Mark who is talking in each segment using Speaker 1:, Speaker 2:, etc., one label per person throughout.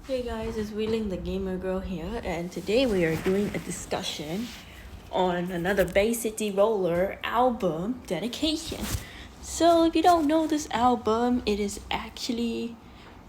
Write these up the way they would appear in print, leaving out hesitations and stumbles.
Speaker 1: Hey guys, it's Wheeling the Gamer Girl here, and today we are doing a discussion on another Bay City Roller album dedication. So, if you don't know this album, it is actually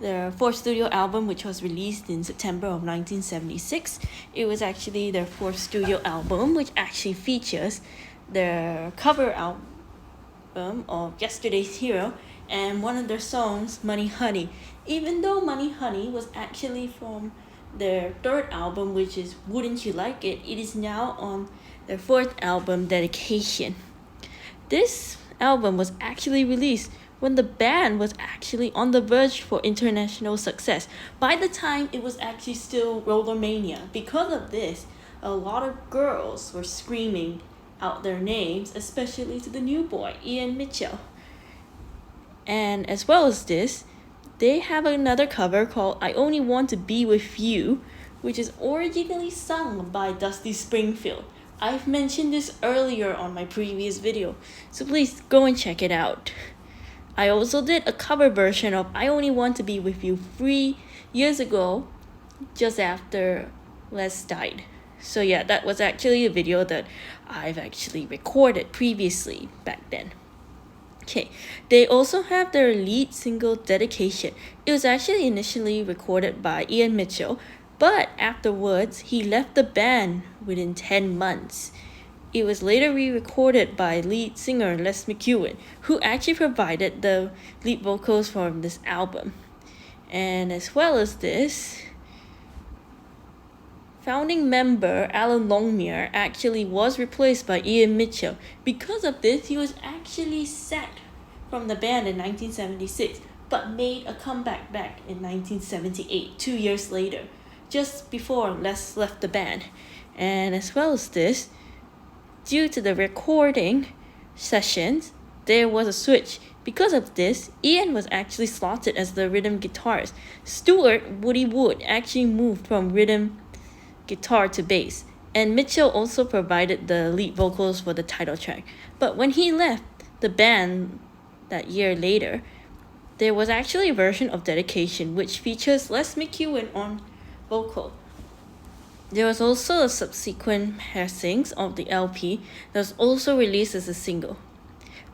Speaker 1: their fourth studio album, which was released in September of 1976. It was actually their fourth studio album, which actually features their cover album of Yesterday's Hero and one of their songs, Money Honey. Even though Money Honey was actually from their third album, which is Wouldn't You Like It, it is now on their fourth album, Dedication. This album was actually released when the band was actually on the verge for international success. By the time it was actually still Rollermania. Because of this, a lot of girls were screaming out their names, especially to the new boy, Ian Mitchell. And as well as this, they have another cover called I Only Want to Be With You, which is originally sung by Dusty Springfield. I've mentioned this earlier on my previous video, so please go and check it out. I also did a cover version of I Only Want to Be With You 3 years ago, just after Les died. So yeah, that was actually a video that I've actually recorded previously back then. Okay, they also have their lead single Dedication. It was actually initially recorded by Ian Mitchell, but afterwards he left the band within 10 months. It was later re-recorded by lead singer Les McEwen, who actually provided the lead vocals for this album. And as well as this, founding member Alan Longmire actually was replaced by Ian Mitchell. Because of this, he was actually sacked from the band in 1976, but made a comeback back in 1978, 2 years later, just before Les left the band. And as well as this, due to the recording sessions, there was a switch. Because of this, Ian was actually slotted as the rhythm guitarist. Stuart Woody Wood actually moved from rhythm guitar to bass, and Mitchell also provided the lead vocals for the title track. But when he left the band that year later, there was actually a version of Dedication which features Les McEwen on vocal. There was also a subsequent pressings of the LP that was also released as a single.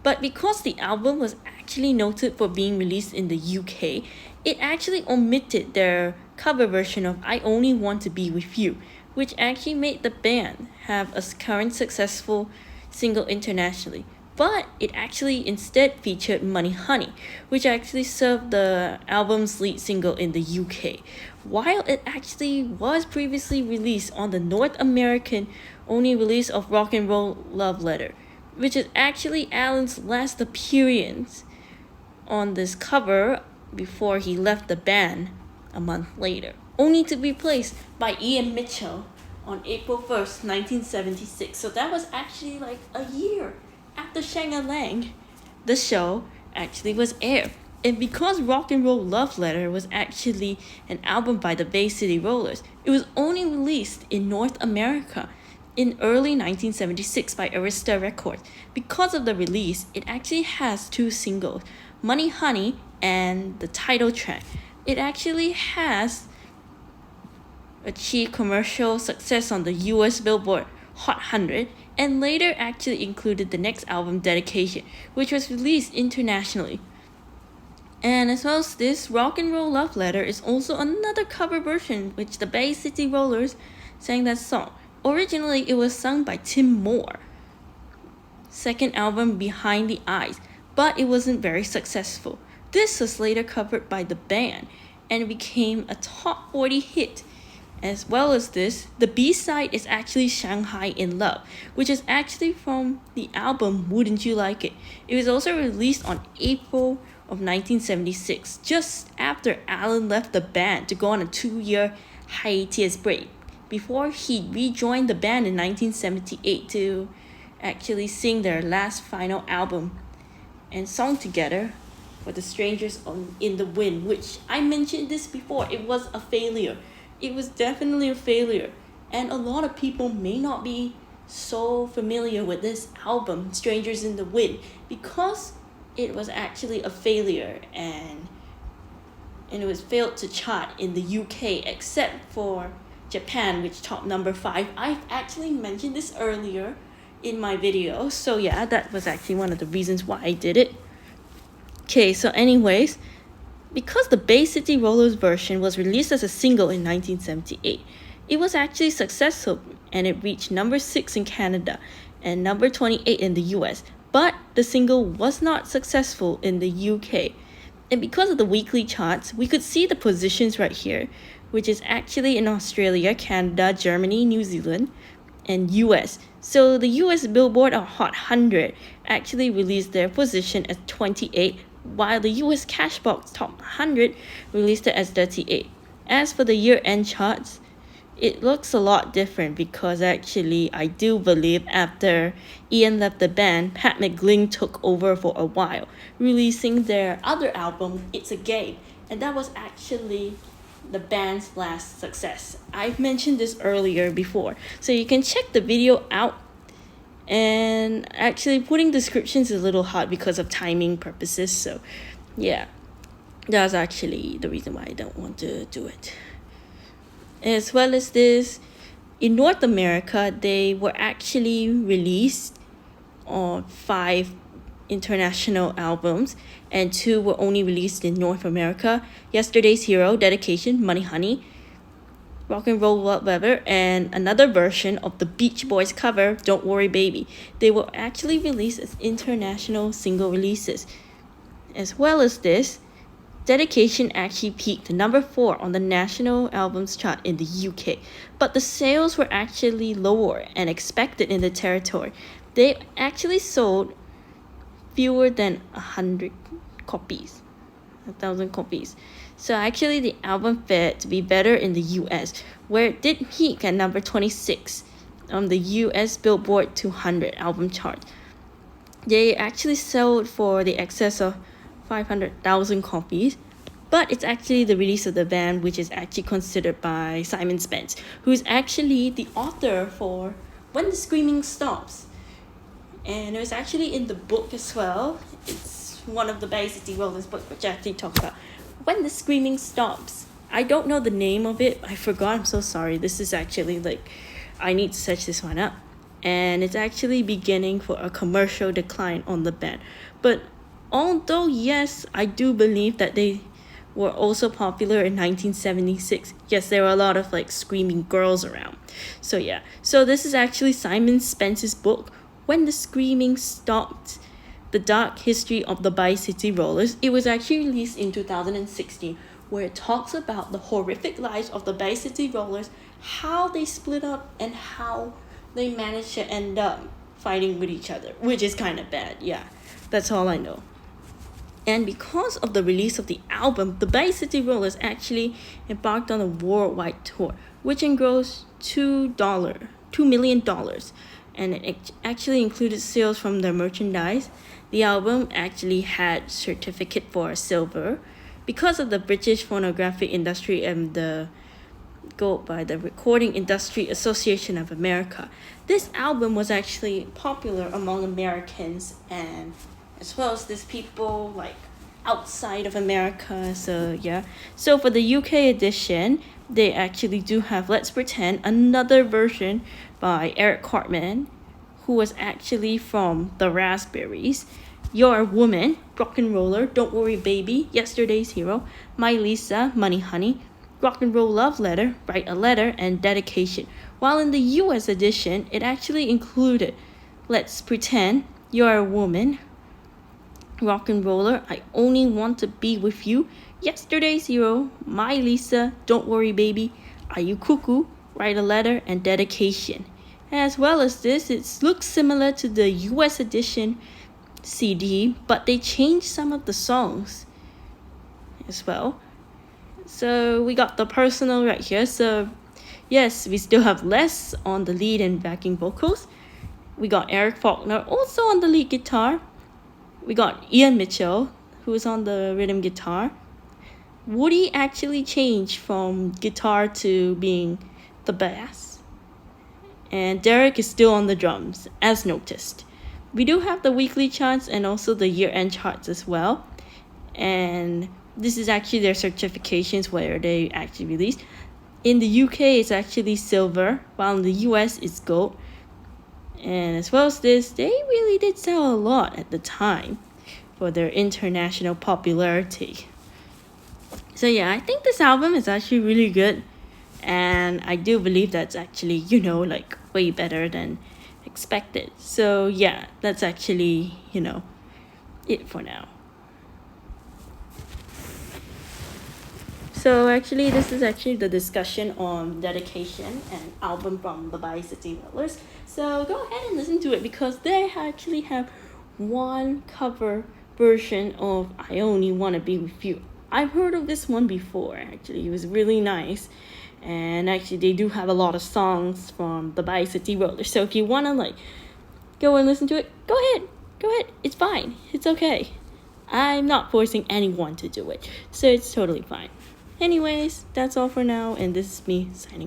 Speaker 1: But because the album was actually noted for being released in the UK, it actually omitted their cover version of I Only Want to Be With You, which actually made the band have a current successful single internationally. But it actually instead featured Money Honey, which actually served the album's lead single in the UK, while it actually was previously released on the North American only release of Rock and Roll Love Letter, which is actually Alan's last appearance on this cover before he left the band a month later, only to be replaced by Ian Mitchell on April 1st, 1976. So that was actually like a year after Shang-a-Lang, the show actually was aired. And because Rock and Roll Love Letter was actually an album by the Bay City Rollers, it was only released in North America in early 1976 by Arista Records. Because of the release, it actually has two singles, Money Honey and the title track. It actually has achieved commercial success on the US Billboard Hot 100 and later actually included the next album, Dedication, which was released internationally. And as well as this, Rock and Roll Love Letter is also another cover version which the Bay City Rollers sang that song. Originally, it was sung by Tim Moore, second album Behind the Eyes, but it wasn't very successful. This was later covered by the band and became a top 40 hit. As well as this, the B-side is actually Shanghai in Love, which is actually from the album Wouldn't You Like It. It was also released on April of 1976, just after Alan left the band to go on a 2-year hiatus break, before he rejoined the band in 1978 to actually sing their last final album and song together for The Strangers in the Wind, which I mentioned this before, it was a failure. It was definitely a failure, and a lot of people may not be so familiar with this album, Strangers in the Wind, because it was actually a failure and and it was failed to chart in the UK except for Japan, which topped number 5. I've actually mentioned this earlier in my video, so yeah, that was actually one of the reasons why I did it. Okay, so anyways, because the Bay City Rollers version was released as a single in 1978, it was actually successful and it reached number 6 in Canada and number 28 in the US, but the single was not successful in the UK. And because of the weekly charts, we could see the positions right here, which is actually in Australia, Canada, Germany, New Zealand, and US. So the US Billboard Hot 100 actually released their position as 28, while the US Cashbox Top 100 released it as 38. As for the year-end charts, it looks a lot different because actually I do believe after Ian left the band, Pat McGlynn took over for a while, releasing their other album, It's a Game, and that was actually the band's last success. I've mentioned this earlier before, so you can check the video out. And actually putting descriptions is a little hard because of timing purposes, so yeah, that's actually the reason why I don't want to do it. As well as this, in North America, they were actually released on 5 international albums, and 2 were only released in North America: Yesterday's Hero, Dedication, Money Honey, Rock and Roll Love Letter, and another version of the Beach Boys cover, Don't Worry Baby. They were actually released as international single releases. As well as this, Dedication actually peaked number 4 on the national albums chart in the UK, but the sales were actually lower than expected in the territory. They actually sold fewer than 100 copies, 1,000 copies. So actually the album fared to be better in the US, where it did peak at number 26 on the US Billboard 200 album chart. They actually sold for the excess of 500,000 copies, but it's actually the release of the band which is actually considered by Simon Spence, who is actually the author for When the Screaming Stops. And it was actually in the book as well. It's one of the Bay City Rollers books which I actually talk about When the Screaming Stops. I don't know the name of it. I forgot. I'm so sorry. This is actually I need to search this one up. And it's actually beginning for a commercial decline on the band. But although, yes, I do believe that they were also popular in 1976. Yes, there were a lot of screaming girls around. So yeah. So this is actually Simon Spence's book, When the Screaming Stopped: The Dark History of the Bay City Rollers. It was actually released in 2016, where it talks about the horrific lives of the Bay City Rollers, how they split up, and how they managed to end up fighting with each other, which is kind of bad. Yeah, that's all I know. And because of the release of the album, the Bay City Rollers actually embarked on a worldwide tour, which engrossed $2 million. And it actually included sales from their merchandise. The album actually had certificate for silver because of the British phonographic industry and the gold by the Recording Industry Association of America. This album was actually popular among Americans and as well as these people outside of America. So yeah. So for the UK edition, they actually do have Let's Pretend, another version by Eric Cartman, who was actually from the Raspberries, You're a Woman, Rock and Roller, Don't Worry Baby, Yesterday's Hero, My Lisa, Money Honey, Rock and Roll Love Letter, Write a Letter, and Dedication. While in the US edition, it actually included Let's Pretend, You're a Woman, Rock and Roller, I Only Want to Be With You, Yesterday's Hero, My Lisa, Don't Worry Baby, Are You Cuckoo, Write a Letter, and Dedication. As well as this, it looks similar to the US edition CD, but they changed some of the songs as well. So we got the personal right here. So yes, we still have Les on the lead and backing vocals. We got Eric Faulkner also on the lead guitar. We got Ian Mitchell, who is on the rhythm guitar. Woody actually changed from guitar to being the bass. And Derek is still on the drums, as noticed. We do have the weekly charts and also the year-end charts as well. And this is actually their certifications where they actually released. In the UK, it's actually silver, while in the US, it's gold. And as well as this, they really did sell a lot at the time for their international popularity. So yeah, I think this album is actually really good. And I do believe that's actually, like way better than expected. So yeah, that's actually, it for now. So actually, this is actually the discussion on dedication and album from the Bye City Rollers. So go ahead and listen to it because they actually have one cover version of I Only Wanna Be With You. I've heard of this one before, actually. It was really nice. And actually, they do have a lot of songs from the Bye City Rollers. So if you wanna go and listen to it, go ahead. Go ahead. It's fine. It's okay. I'm not forcing anyone to do it. So it's totally fine. Anyways, that's all for now, and this is me signing